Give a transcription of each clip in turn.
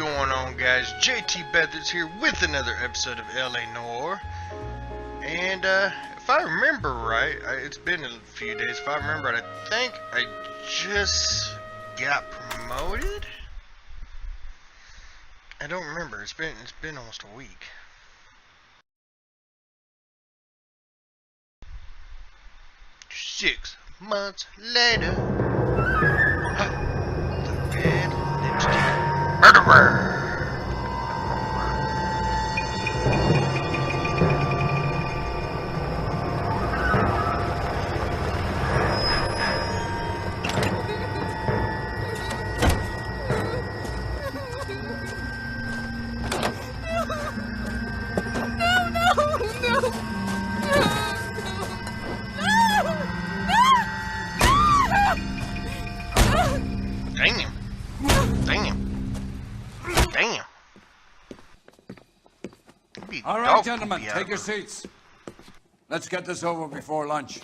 going on, guys? JT Beathers here with another episode of LA Noire. And if I remember right, it's been a few days. If I remember right, I think I just got promoted. I don't remember. It's been almost a week. Six months later. The red lipstick murderer. All right, gentlemen, take your seats. Let's get this over before lunch.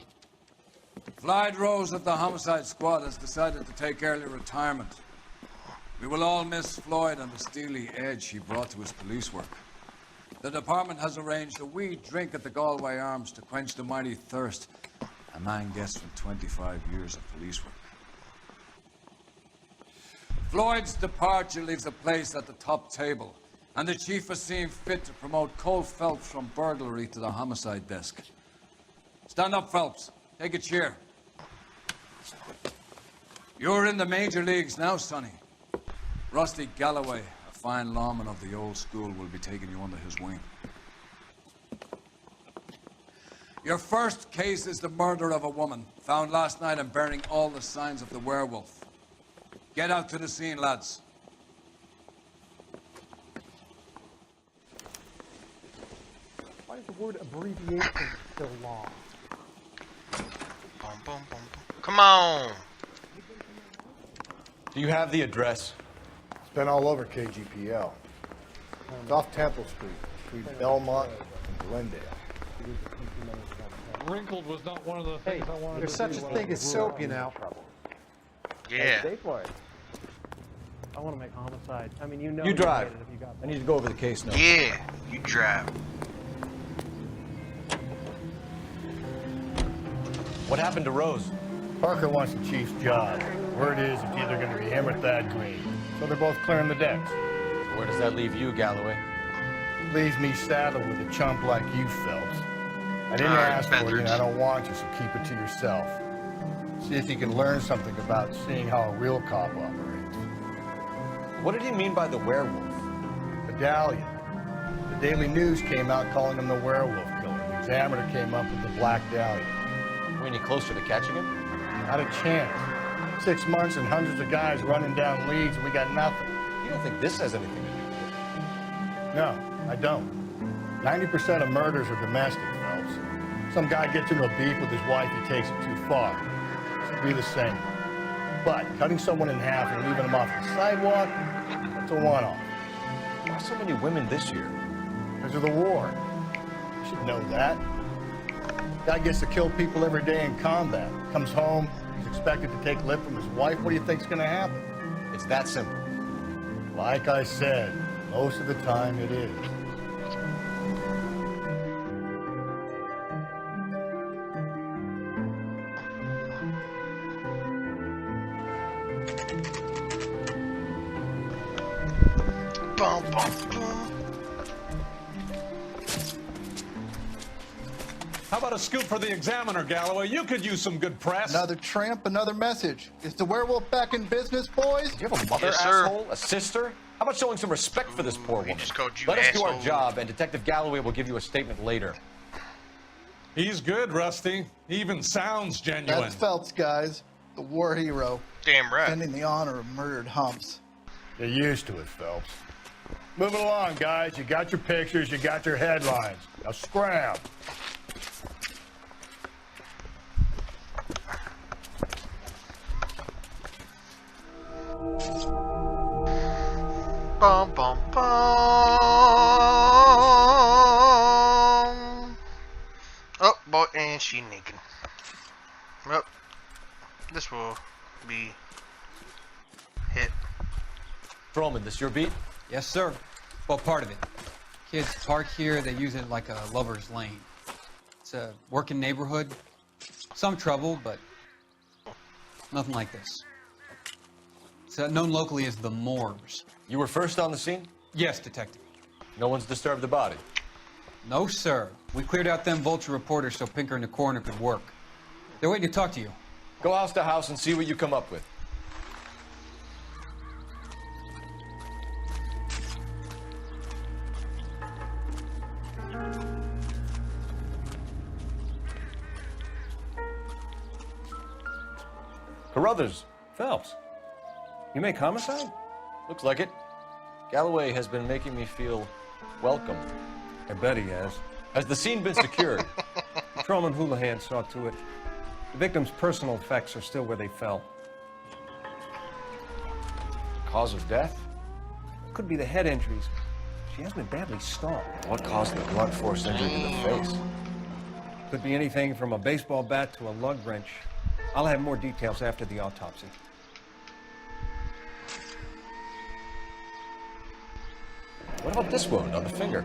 Clyde Rose of the Homicide Squad has decided to take early retirement. We will all miss Floyd and the steely edge he brought to his police work. The department has arranged a wee drink at the Galway Arms to quench the mighty thirst a man gets from 25 years of police work. Floyd's departure leaves a place at the top table, and the chief has seen fit to promote Cole Phelps from burglary to the homicide desk. Stand up, Phelps. Take a chair. You're in the major leagues now, Sonny. Rusty Galloway, a fine lawman of the old school, will be taking you under his wing. Your first case is the murder of a woman, found last night and bearing all the signs of the werewolf. Get out to the scene, lads. Why is the word abbreviation so long? Boom, boom, boom. Come on! Do you have the address? It's been all over KGPL. It's off Temple Street, between Belmont and Glendale. Wrinkled was not one of the things I wanted There's to such do a when thing I as grew soap, up. you know. Yeah. Stay for it. I want to make homicide. I mean, you know. You drive. get it if you got I need to go over the case notes. Yeah, you drive. What happened to Rose? Parker wants the chief's job. Word is it's either going to be him or Thad Green. So they're both clearing the decks. Where does that leave you, Galloway? Leaves me saddled with a chump like you, Phelps. I didn't All right, ask for you, and Beathers. I don't want you, so keep it to yourself. See if you can learn something about seeing how a real cop operates. What did he mean by the werewolf? Medallion. The Daily News came out calling him the werewolf killer. The Examiner came up with the Black Dahlia. Are we any closer to catching him? Not a chance. 6 months and hundreds of guys running down leads, and we got nothing. You don't think this has anything to do with it? No, I don't. 90% of murders are domestic, Phelps. Some guy gets into a beef with his wife, he takes it too far. Should be the same. But cutting someone in half and leaving them off the sidewalk, that's a one-off. Why so many women this year? Because of the war. You should know that. Guy gets to kill people every day in combat. Comes home, he's expected to take lip from his wife. What do you think's gonna happen? It's that simple. Like I said, most of the time it is. Boom, boom, boom. How about a scoop for the Examiner, Galloway? You could use some good press. Another tramp, another message. Is the werewolf back in business, boys? Do you have a mother, Yes, sir. asshole? A sister? How about showing some respect for this poor He woman? just called you Let us do our asshole. job, and Detective Galloway will give you a statement later. He's good, Rusty. He even sounds genuine. That's Phelps, guys. The war hero. Damn right. Defending the honor of murdered humps. Get used to it, Phelps. Moving along, guys. You got your pictures, you got your headlines. Now scram. Bum, bum, bum. Oh, boy, and she naked. Well, this will be hit. Roman, this your beat? Yes, sir. Well, part of it. Kids park here, they use it like a lover's lane. It's a working neighborhood. Some trouble, but nothing like this. It's known locally as the Moors. You were first on the scene? Yes, detective. No one's disturbed the body? No, sir. We cleared out them vulture reporters so Pinker and the coroner could work. They're waiting to talk to you. Go house to house and see what you come up with. Carruthers. Phelps, you make homicide? Looks like it. Galloway has been making me feel welcome. I bet he has. Has the scene been secured? Patrolman Houlihan saw to it. The victim's personal effects are still where they fell. Cause of death? Could be the head injuries. She has been badly stalked. What caused the blunt force injury to the face? Could be anything from a baseball bat to a lug wrench. I'll have more details after the autopsy. What about this wound on the finger?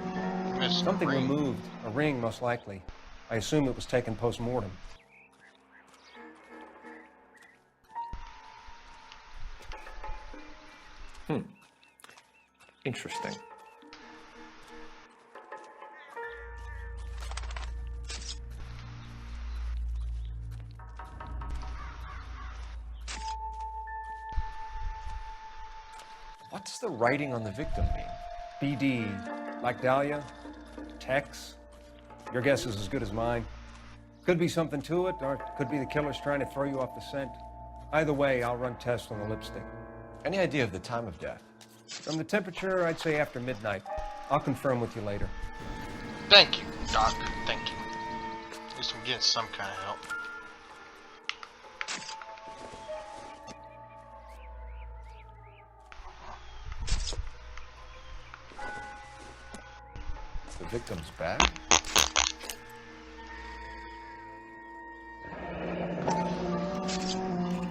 Something removed. A ring, most likely. I assume it was taken post-mortem. Interesting. What does the writing on the victim mean? BD, like Dahlia, Tex. Your guess is as good as mine. Could be something to it, or it could be the killer's trying to throw you off the scent. Either way, I'll run tests on the lipstick. Any idea of the time of death? From the temperature, I'd say after midnight. I'll confirm with you later. Thank you, Doc. Thank you. At least I'm getting some kind of help. The victim's bag?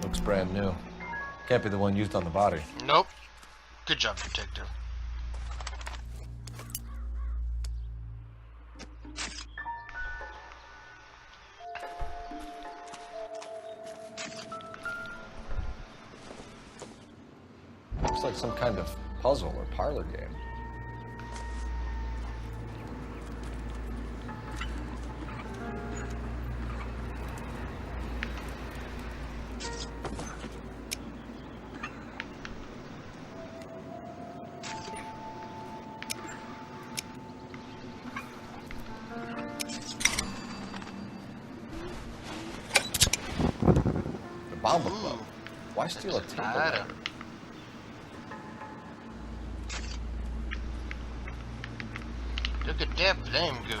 Looks brand new. Can't be the one used on the body. Nope. Good job, detective. Looks like some kind of puzzle or parlor game. Bomba Club. Why steal a table? Look at that flame go.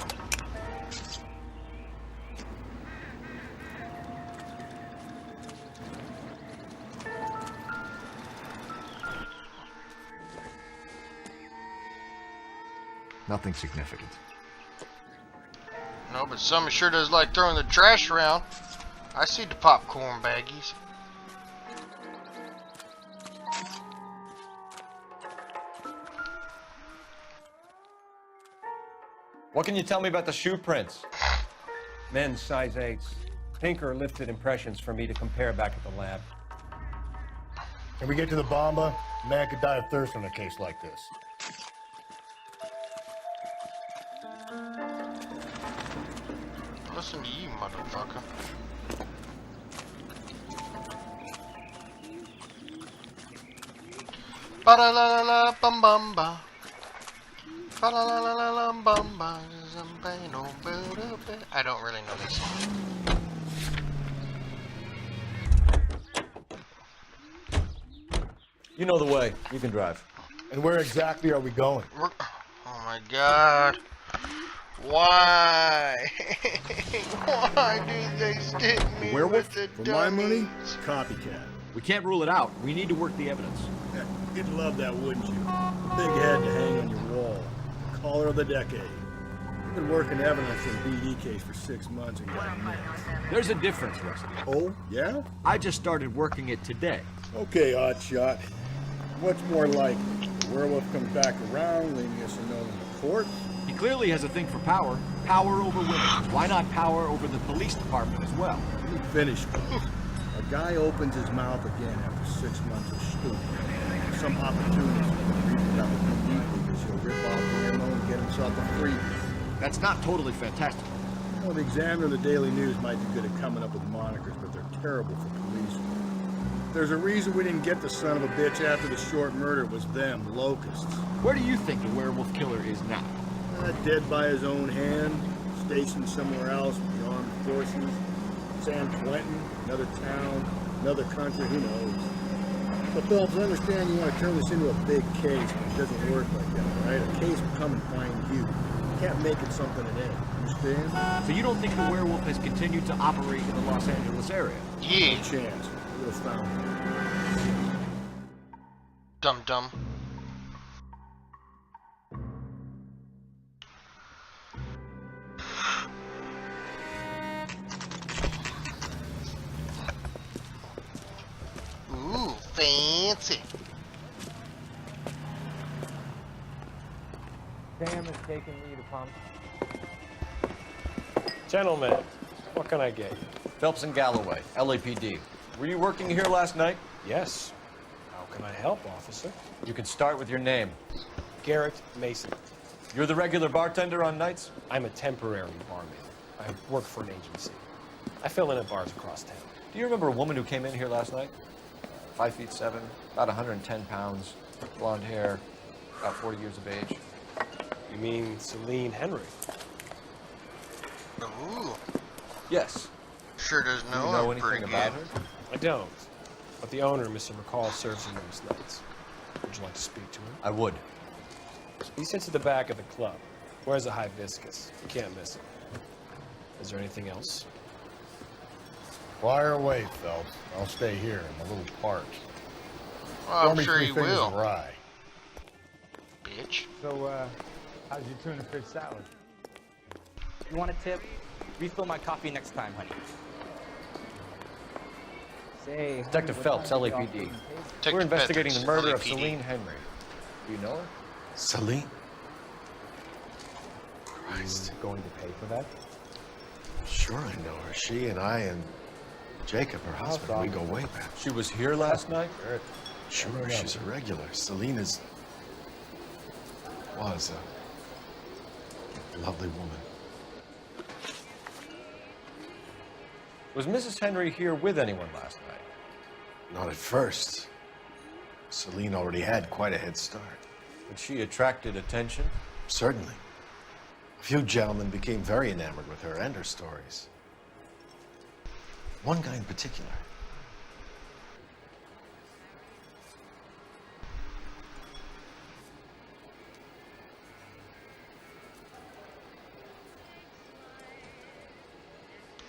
Nothing significant. No, but some sure does like throwing the trash around. I see the popcorn baggies. What can you tell me about the shoe prints? Men's size 8s. Pinker lifted impressions for me to compare back at the lab. Can we get to the bomba? A man could die of thirst in a case like this. Listen to you, motherfucker. Ba-da-la-la-la, bum-bum-ba. Ba-la-la-la-la, bum-ba. I don't really know this song. You know the way. You can drive. And where exactly are we going? Oh my god. Why? Why do they stick me with the For my money, dummies? copycat. We can't rule it out. We need to work the evidence. You'd love that, wouldn't you? Big head to hang on your wall. Caller of the decade. You've been working evidence in a BD case for 6 months and got mixed. There's a difference, Rusty. Oh, yeah? I just started working it today. Okay, oddshot. What's more likely? The werewolf comes back around, leaving us a note in the court. He clearly has a thing for power. Power over women. Why not power over the police department as well? Let me finish. A guy opens his mouth again after 6 months of stupid. Some opportunist reads about the PD because he'll rip off the ammo and get himself a freebie. That's not totally fantastic. Well, the Examiner and the Daily News might be good at coming up with monikers, but they're terrible for police. There's a reason we didn't get the son of a bitch after the short murder. It was them, locusts. Where do you think the werewolf killer is now? Dead by his own hand, stationed somewhere else with the armed forces. San Quentin, another town, another country, who knows? But Phillips, I understand you want to turn this into a big case, but it doesn't work like that, right? A case will come and find you. You can't make it something it ain't. Understand? So you don't think the werewolf has continued to operate in the Los Angeles area? Yeah. No chance. We would have found him. Dum-dum. Ooh, fancy. Sam is taking me to pump. Gentlemen, what can I get you? Phelps and Galloway, LAPD. Were you working here last night? Yes. How can I help, officer? You can start with your name. Garrett Mason. You're the regular bartender on nights? I'm a temporary barman. I work for an agency. I fill in at bars across town. Do you remember a woman who came in here last night? 5'7", about 110 pounds, blonde hair, about 40 years of age. You mean Celine Henry? Ooh. Yes. Sure does Do know, you know her anything pretty about good. I don't. But the owner, Mr. McCall, serves him most nights. Would you like to speak to him? I would. He sits at the back of the club. Wears a hibiscus. You can't miss him. Is there anything else? Fire away, Phelps. I'll stay here. I'm a little parched. Well, I'm Pour me sure 3 you fingers will. of rye. Bitch. So, how's your tuna fish salad? You want a tip? Refill my coffee next time, honey. Say, Detective Phelps, LAPD. We're investigating the murder of Celine Henry. Do you know her? Celine? Christ. Going to pay for that? Sure I know her. She and I and Jacob, her husband, we go way back. She was here last night? Sure, she's a regular. Celine was a lovely woman. Was Mrs. Henry here with anyone last night? Not at first. Celine already had quite a head start. But she attracted attention? Certainly. A few gentlemen became very enamored with her and her stories. One guy in particular.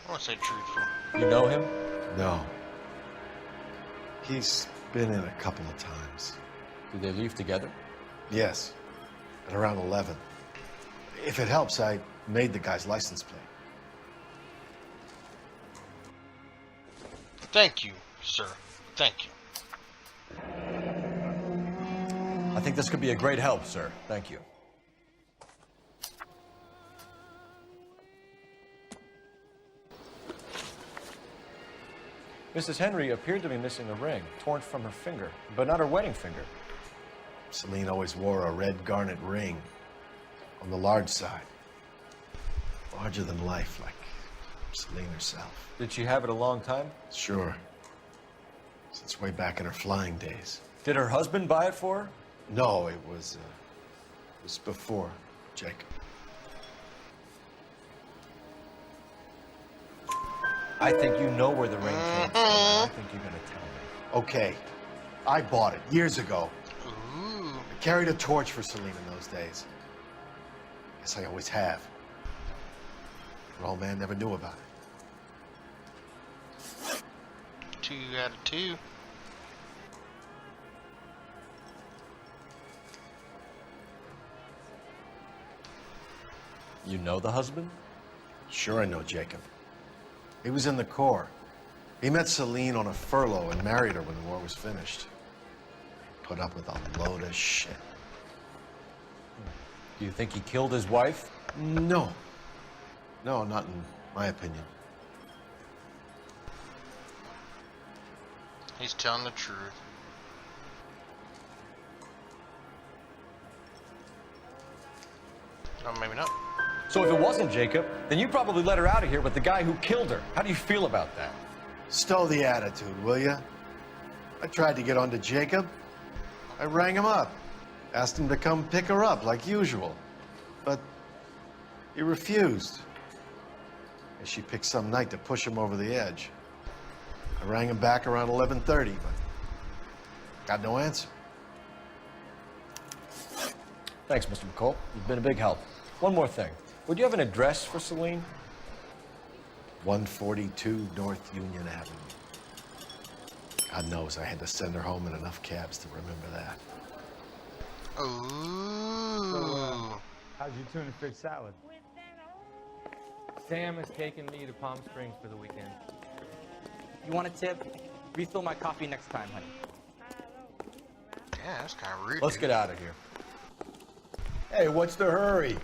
I want to say truthful. You know him? No. He's been in a couple of times. Did they leave together? Yes. At around 11. If it helps, I made the guy's license plate. Thank you, sir. Thank you. I think this could be a great help, sir. Thank you. Mrs. Henry appeared to be missing a ring, torn from her finger, but not her wedding finger. Celine always wore a red garnet ring on the large side. Larger than life, like Celine herself. Did she have it a long time? Sure. Since way back in her flying days. Did her husband buy it for her? No, it was before Jacob. I think you know where the ring came from. I think you're gonna tell me. Okay. I bought it years ago. I carried a torch for Celine in those days. Guess I always have. Her old man never knew about it. 2 out of 2. You know the husband? Sure I know Jacob. He was in the Corps. He met Celine on a furlough and married her when the war was finished. put up with a load of shit. Do you think he killed his wife? No. No, not in my opinion. He's telling the truth. No, maybe not. So if it wasn't Jacob, then you probably let her out of here with the guy who killed her. How do you feel about that? Stow the attitude, will ya? I tried to get onto Jacob. I rang him up. Asked him to come pick her up, like usual. But he refused. And she picked some night to push him over the edge. I rang him back around 11:30, but got no answer. Thanks, Mr. McCall. You've been a big help. One more thing. Would you have an address for Celine? 142 North Union Avenue. God knows I had to send her home in enough cabs to remember that. Ooh. How's your tuna fish salad? Sam is taking me to Palm Springs for the weekend. You want a tip? Refill my coffee next time, honey. Yeah, that's kind of rude. Let's get out of here. Hey, what's the hurry?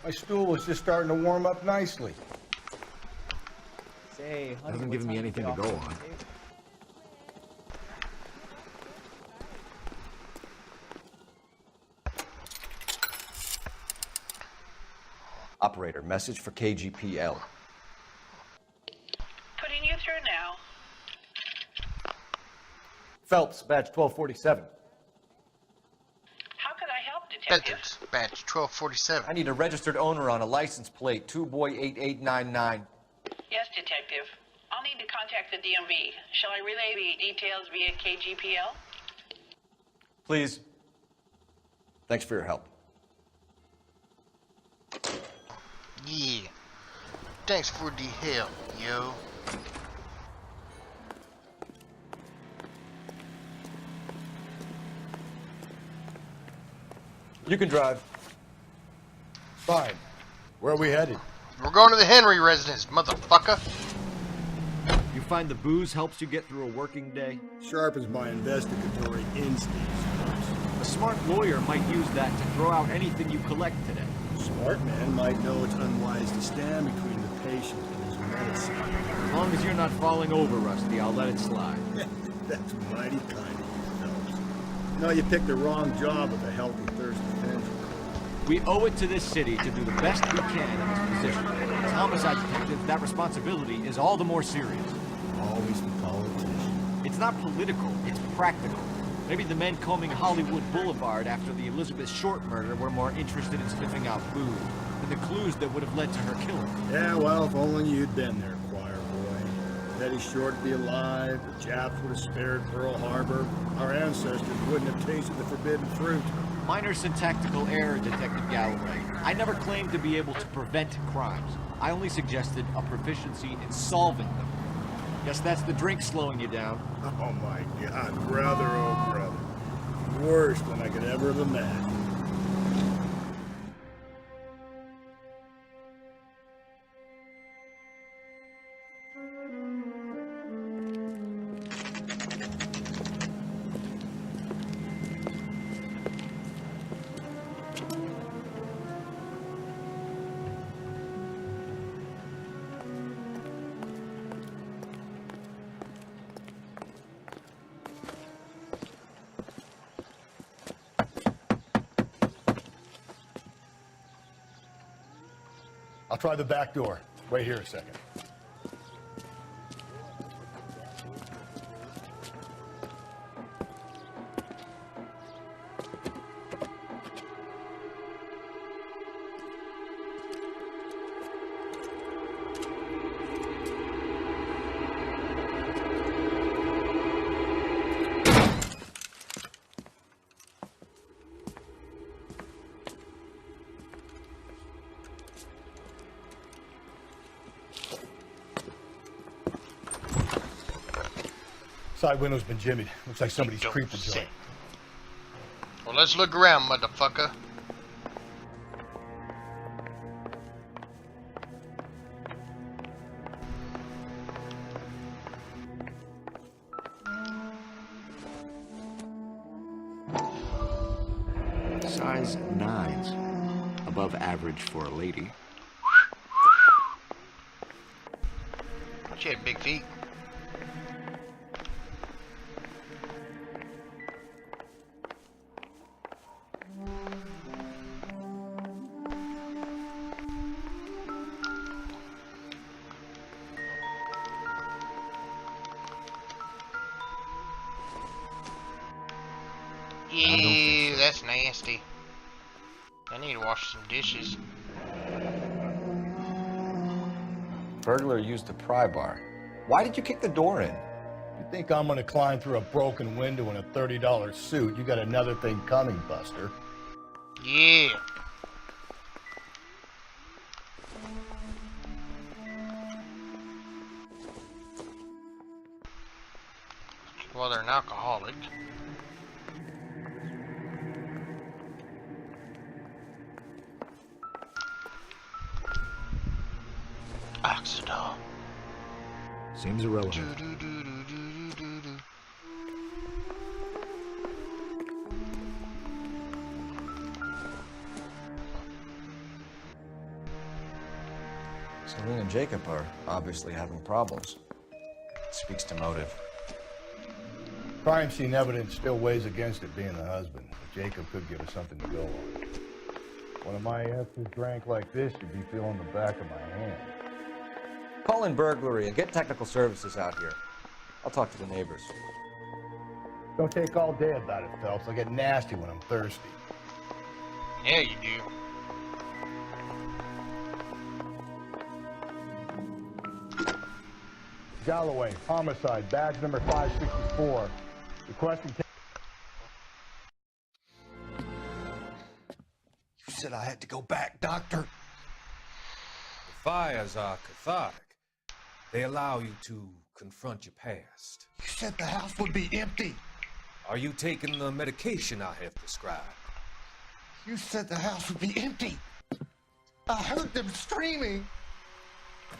My stool was just starting to warm up nicely. Say, honey, Hasn't given me anything to go on. Operator, message for KGPL. Putting you through now. Phelps, badge 1247. How could I help, Detective? Bedford's badge 1247. I need a registered owner on a license plate, 2boy8899. Yes, Detective. I'll need to contact the DMV. Shall I relay the details via KGPL? Please. Thanks for your help. Yeah. Thanks for the help, yo. You can drive. Fine. Where are we headed? We're going to the Henry residence, motherfucker. You find the booze helps you get through a working day? Sharpens my investigatory instincts. A smart lawyer might use that to throw out anything you collect today. A smart man might know it's unwise to stand between the patient and his medicine. As long as you're not falling over, Rusty, I'll let it slide. That's mighty kind of you, Phelps. No, you picked the wrong job of a healthy, thirsty peasant. We owe it to this city to do the best we can in this position. As homicide detectives, that responsibility is all the more serious. Always the politician. It's not political, it's practical. Maybe the men combing Hollywood Boulevard after the Elizabeth Short murder were more interested in sniffing out booze than the clues that would have led to her killing. Yeah, well, if only you'd been there, choir boy. Betty Short would be alive, the Japs would have spared Pearl Harbor, our ancestors wouldn't have tasted the forbidden fruit. Minor syntactical error, Detective Galloway. I never claimed to be able to prevent crimes. I only suggested a proficiency in solving them. Guess that's the drink slowing you down. Oh my God, brother, oh brother. Worse than I could ever have imagined. I'll try the back door. Wait here a second. Side window's been jimmied. Looks like somebody's creeped the joint. Well, let's look around, motherfucker. size 9s. Above average for a lady. She had big feet. Ew, that's nasty. I need to wash some dishes. Burglar used the pry bar. Why did you kick the door in? You think I'm gonna climb through a broken window in a $30 suit? You got another thing coming, Buster. Yeah. Well, they're an alcoholic. Oxidol. Seems irrelevant. Celine and Jacob are obviously having problems. Speaks to motive. Crime scene evidence still weighs against it being the husband. Jacob could give us something to go on. One of my asses drank like this, you'd be feeling the back of my hand. Call in burglary and get technical services out here. I'll talk to the neighbors. Don't take all day about it, Phelps. I get nasty when I'm thirsty. Yeah, you do. Galloway, homicide, badge number 564. Requesting... You said I had to go back, Doctor. The fires are cathartic. They allow you to confront your past. You said the house would be empty. Are you taking the medication I have prescribed? You said the house would be empty. I heard them screaming.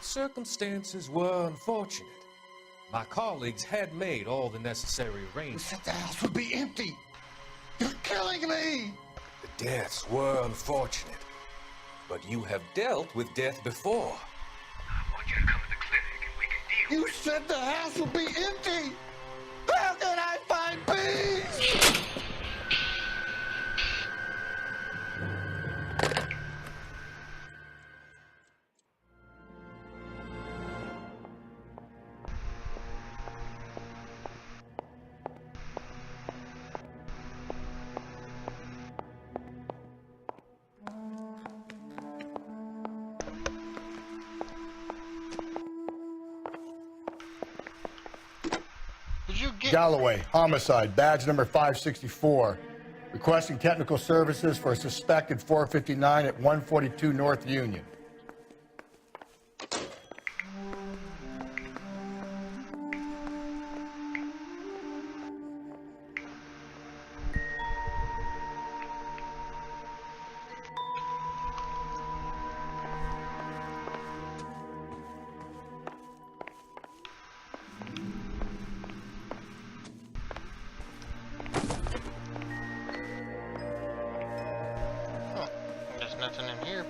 Circumstances were unfortunate. My colleagues had made all the necessary arrangements. You said the house would be empty. You're killing me. The deaths were unfortunate. But you have dealt with death before. I want you to come to the clinic and we can deal. You said the house would be empty. How can I find peace? Galloway, homicide, badge number 564. Requesting technical services for a suspected 459 at 142 North Union. Nothing in here.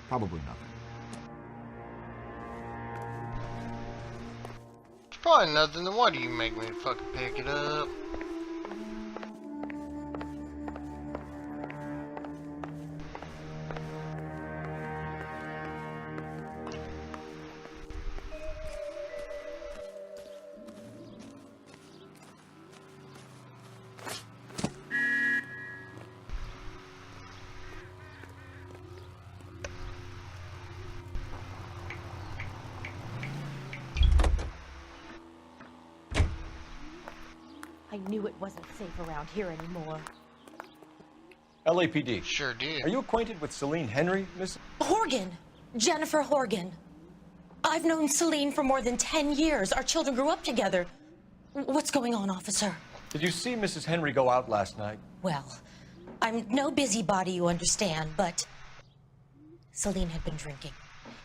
Probably nothing. Probably nothing, then why do you make me fucking pick it up? I knew it wasn't safe around here anymore. LAPD. Sure did. Are you acquainted with Celine Henry, Miss? Horgan! Jennifer Horgan. I've known Celine for more than 10 years. Our children grew up together. What's going on, officer? Did you see Mrs. Henry go out last night? Well, I'm no busybody, you understand, but Celine had been drinking.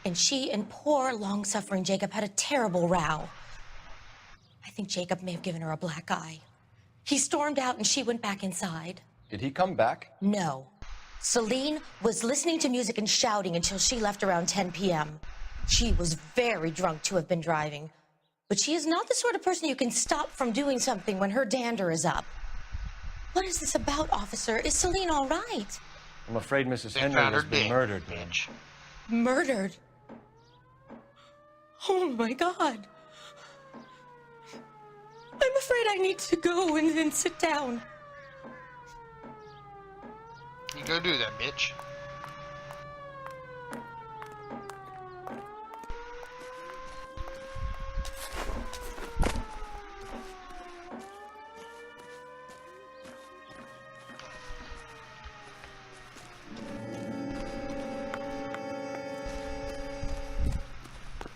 And she and poor, long-suffering Jacob had a terrible row. I think Jacob may have given her a black eye. He stormed out and she went back inside. Did he come back? No. Celine was listening to music and shouting until she left around 10 p.m. She was very drunk to have been driving. But she is not the sort of person you can stop from doing something when her dander is up. What is this about, officer? Is Celine all right? I'm afraid Mrs. Henry has been murdered, ma'am. Murdered? Oh, my God. I'm afraid I need to go and sit down. You go do that, bitch.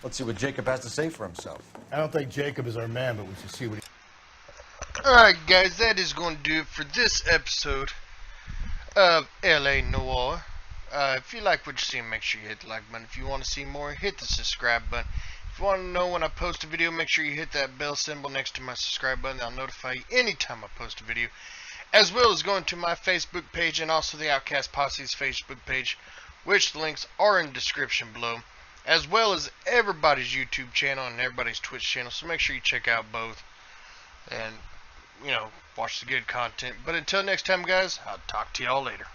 Let's see what Jacob has to say for himself. I don't think Jacob is our man, but we should see what he... Alright guys, that is going to do it for this episode of LA Noire. If you like what you see, make sure you hit the like button. If you want to see more, hit the subscribe button. If you want to know when I post a video, make sure you hit that bell symbol next to my subscribe button. That'll notify you anytime I post a video. As well as going to my Facebook page and also the Outcast Posse's Facebook page, which the links are in the description below. As well as everybody's YouTube channel and everybody's Twitch channel. So make sure you check out both. And, you know, watch the good content. But until next time, guys, I'll talk to y'all later.